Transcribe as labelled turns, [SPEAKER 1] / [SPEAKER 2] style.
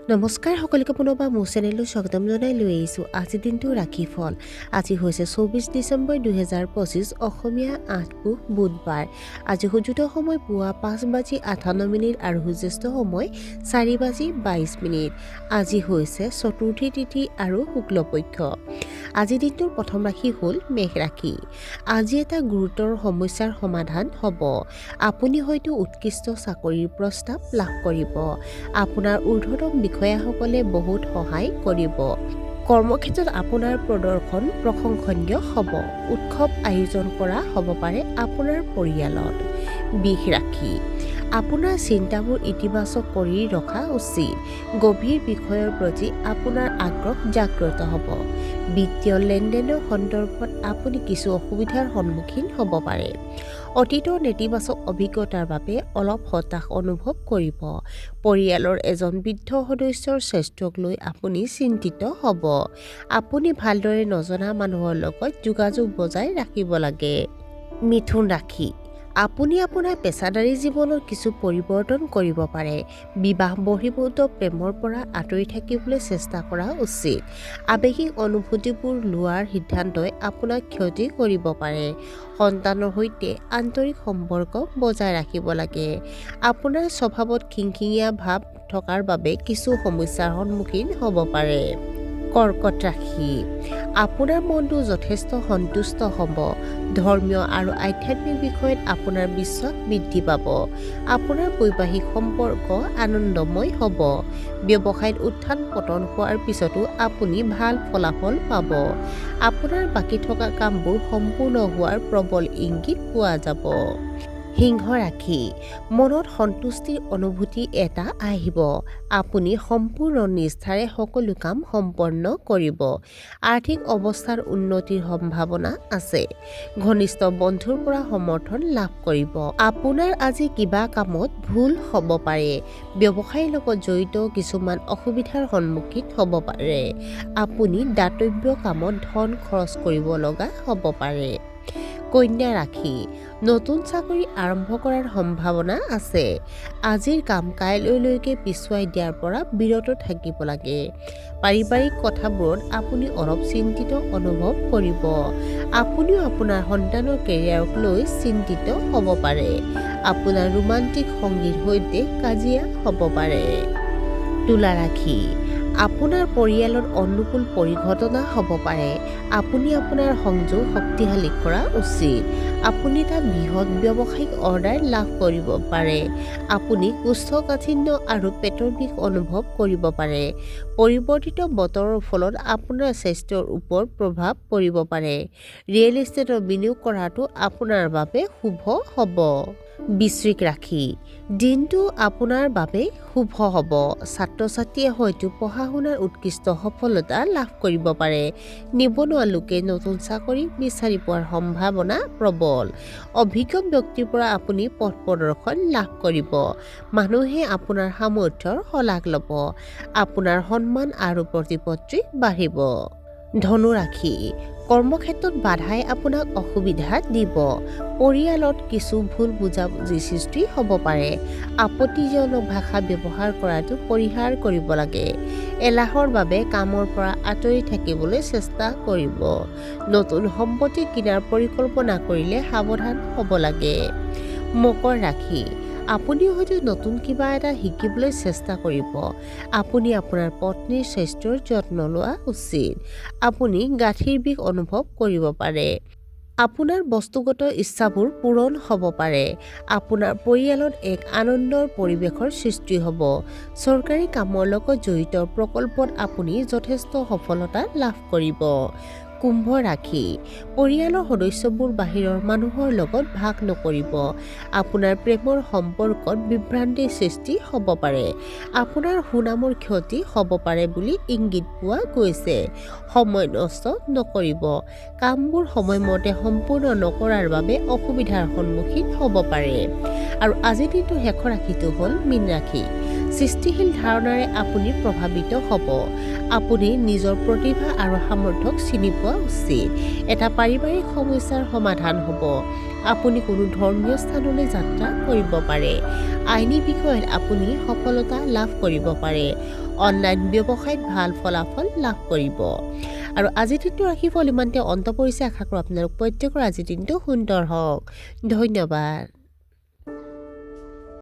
[SPEAKER 1] নমস্কাৰ সকলোকে পুনৰবাৰ মোৰ চেনেললৈ স্বাগতম জনাই লৈ আহিছোঁ আজিৰ দিনটো ৰাখি ফল। আজি হৈছে 24 ডিচেম্বৰ 2025 অসমীয়া 8 পুহ বুধবাৰ। আজি সূৰ্যোদয় সময় পুৱা 5:58 আৰু সূৰ্যাস্ত সময় 4:22। আজি হৈছে চতুৰ্থী তিথি আৰু শুক্লপক্ষ। আজি দিনটোৰ প্ৰথম ৰাশি হ'ল মেষ ৰাশি। আজি এটা গুৰুতৰ সমস্যাৰ সমাধান হ'ব। আপুনি হয়তো উৎকৃষ্ট চাকৰিৰ প্ৰস্তাৱ লাভ কৰিব। আপোনাৰ ঊৰ্ধ্বতম বিষয়াসকলে বহুত সহায় কৰিব। কৰ্মক্ষেত্ৰত আপোনাৰ প্ৰদৰ্শন প্ৰশংসনীয় হ'ব। উৎসৱ আয়োজন কৰা হ'ব পাৰে আপোনাৰ পৰিয়ালত। বৃষ ৰাশি। আপোনাৰ চিন্তাবোৰ ইতিবাচক কৰি ৰখা উচিত। গভীৰ বিষয়ৰ প্ৰতি আপোনাৰ আগ্ৰহ জাগ্ৰত হ'ব। বিত্তীয় লেনদেনৰ সন্দৰ্ভত আপুনি কিছু অসুবিধাৰ সন্মুখীন হ'ব পাৰে। অতীতৰ নেতিবাচক অভিজ্ঞতাৰ বাবে অলপ হতাশ অনুভৱ কৰিব। পৰিয়ালৰ এজন বৃদ্ধ সদস্যৰ স্বাস্থ্যক লৈ আপুনি চিন্তিত হ'ব। আপুনি ভালদৰে নজনা মানুহৰ লগত যোগাযোগ বজাই ৰাখিব লাগে। মিথুন ৰাশি। আপুনি আপোনাৰ পেছাদাৰী জীৱনত কিছু পৰিৱৰ্তন কৰিব পাৰে। বিবাহ বহিৰ্ভূত প্ৰেমৰ পৰা আঁতৰি থাকিবলৈ চেষ্টা কৰা উচিত। আৱেগিক অনুভূতিবোৰ লোৱাৰ সিদ্ধান্তই আপোনাক ক্ষতি কৰিব পাৰে। সন্তানৰ সৈতে আন্তৰিক সম্পৰ্ক বজাই ৰাখিব লাগে। আপোনাৰ স্বভাৱত খিংখিঙীয়া ভাৱ থকাৰ বাবে কিছু সমস্যাৰ সন্মুখীন হ'ব পাৰে। কৰ্কট ৰাশি। আপোনাৰ মনটো যথেষ্ট সন্তুষ্ট হ'ব। ধৰ্মীয় আৰু আধ্যাত্মিক বিষয়ত আপোনাৰ বিশ্বাস বৃদ্ধি পাব। আপোনাৰ বৈবাহিক সম্পৰ্ক আনন্দময় হ'ব। ব্যৱসায়ত উত্থান পতন হোৱাৰ পিছতো আপুনি ভাল ফলাফল পাব। আপোনাৰ বাকী থকা কামবোৰ সম্পূৰ্ণ হোৱাৰ প্ৰবল ইংগিত পোৱা যাব। সিংহ ৰাশি। মনত সন্তুষ্টিৰ অনুভূতি এটা আহিব। আপুনি সম্পূৰ্ণ নিষ্ঠাৰে সকলো কাম সম্পন্ন কৰিব। আৰ্থিক অৱস্থাৰ উন্নতিৰ সম্ভাৱনা আছে। ঘনিষ্ঠ বন্ধুৰ পৰা সমৰ্থন লাভ কৰিব। আপোনাৰ আজি কিবা কামত ভুল হ'ব পাৰে। ব্যৱসায়ৰ লগত জড়িত কিছুমান অসুবিধাৰ সন্মুখীন হ'ব পাৰে। আপুনি দাতব্য কামত ধন খৰচ কৰিব লগা হ'ব পাৰে। কন্যা ৰাশি। নতুন চাকৰি আৰম্ভ কৰাৰ সম্ভাৱনা আছে। আজিৰ কাম কাইলৈলৈকে পিছুৱাই দিয়াৰ পৰা বিৰত থাকিব লাগে। পাৰিবাৰিক কথাবোৰত আপুনি অলপ চিন্তিত অনুভৱ কৰিব। আপুনিও আপোনাৰ সন্তানৰ কেৰিয়াৰক লৈ চিন্তিত হ'ব পাৰে। আপোনাৰ ৰোমান্টিক সংগীৰ সৈতে কাজিয়া হ'ব পাৰে। তুলা ৰাশি। আপোনাৰ পৰিয়ালত অনুকূল পৰিঘটনা হ'ব পাৰে। আপুনি আপোনাৰ সংযোগ শক্তিশালী কৰা উচিত। আপুনি এটা বৃহৎ ব্যৱসায়িক অৰ্ডাৰ লাভ কৰিব পাৰে। আপুনি কোষ্ঠকাঠিন্য আৰু পেটৰ বিষ অনুভৱ কৰিব পাৰে। পৰিৱৰ্তিত বতৰৰ ফলত আপোনাৰ স্বাস্থ্যৰ ওপৰত প্ৰভাৱ পৰিব পাৰে। ৰিয়েল এষ্টেটত বিনিয়োগ কৰাটো আপোনাৰ বাবে শুভ হ'ব। বৃশ্চিক ৰাশি। দিনটো আপোনাৰ বাবে শুভ হ'ব। ছাত্ৰ-ছাত্ৰীয়ে হয়তো পঢ়া-শুনাৰ উৎকৃষ্ট সফলতা লাভ কৰিব পাৰে। নিবনুৱা লোকে নতুন চাকৰি বিচাৰি পোৱাৰ সম্ভাৱনা প্ৰবল। অভিজ্ঞ ব্যক্তিৰ পৰা আপুনি পথ প্ৰদৰ্শন লাভ কৰিব। মানুহে আপোনাৰ সামৰ্থ্যৰ শলাগ ল'ব। আপোনাৰ সন্মান আৰু প্ৰতিপত্তি বাঢ়িব। ধনু ৰাশি। কৰ্মক্ষেত্ৰত বাধাই আপোনাক অসুবিধা দিব। পৰিয়ালত কিছু ভুল বুজাবুজি সৃষ্টি হ'ব পাৰে। আপত্তিজনক ভাষা ব্যৱহাৰ কৰাটো পৰিহাৰ কৰিব লাগে। এলাহৰ বাবে কামৰ পৰা আঁতৰি থাকিবলৈ চেষ্টা কৰিব। নতুন সম্পত্তি কিনাৰ পৰিকল্পনা কৰিলে সাৱধান হ'ব লাগে। মকৰ ৰাশি। আপুনি হয়তো নতুন কিবা এটা শিকিবলৈ চেষ্টা কৰিব। আপুনি আপোনাৰ পত্নীৰ স্বাস্থ্যৰ যত্ন লোৱা উচিত। আপুনি গাঁঠিৰ বিষ অনুভৱ কৰিব পাৰে। আপোনাৰ বস্তুগত ইচ্ছাবোৰ পূৰণ হ'ব পাৰে। আপোনাৰ পৰিয়ালত এক আনন্দৰ পৰিৱেশৰ সৃষ্টি হ'ব। চৰকাৰী কামৰ লগত জড়িত প্ৰকল্পত আপুনি যথেষ্ট সফলতা লাভ কৰিব। কুম্ভ ৰাশি। পৰিয়ালৰ সদস্যবোৰ বাহিৰৰ মানুহৰ লগত ভাগ নকৰিব। আপোনাৰ প্ৰেমৰ সম্পৰ্কত বিভ্ৰান্তিৰ সৃষ্টি হ'ব পাৰে। আপোনাৰ সুনামৰ ক্ষতি হ'ব পাৰে বুলি ইংগিত পোৱা গৈছে। সময় নষ্ট নকৰিব। কামবোৰ সময়মতে সম্পূৰ্ণ নকৰাৰ বাবে অসুবিধাৰ সন্মুখীন হ'ব পাৰে। আৰু আজিৰ দিনটোৰ শেষৰ ৰাশিটো হ'ল মীন ৰাশি। সৃষ্টিশীল ধাৰণাৰে আপুনি প্ৰভাৱিত হ'ব। আপুনি নিজৰ প্ৰতিভা আৰু সামৰ্থ্যক চিনি পোৱা উচিত। এটা পাৰিবাৰিক সমস্যাৰ সমাধান হ'ব। আপুনি কোনো ধৰ্মীয় স্থানলৈ যাত্ৰা কৰিব পাৰে। আইনী বিষয়ত আপুনি সফলতা লাভ কৰিব পাৰে। অনলাইন ব্যৱসায়ত ভাল ফলাফল লাভ কৰিব। আৰু আজিৰ দিনটো ৰাশিফল ইমানতে অন্ত পৰিছে। আশা কৰোঁ আপোনালোক প্ৰত্যেকৰ আজিৰ দিনটো সুন্দৰ হওক। ধন্যবাদ।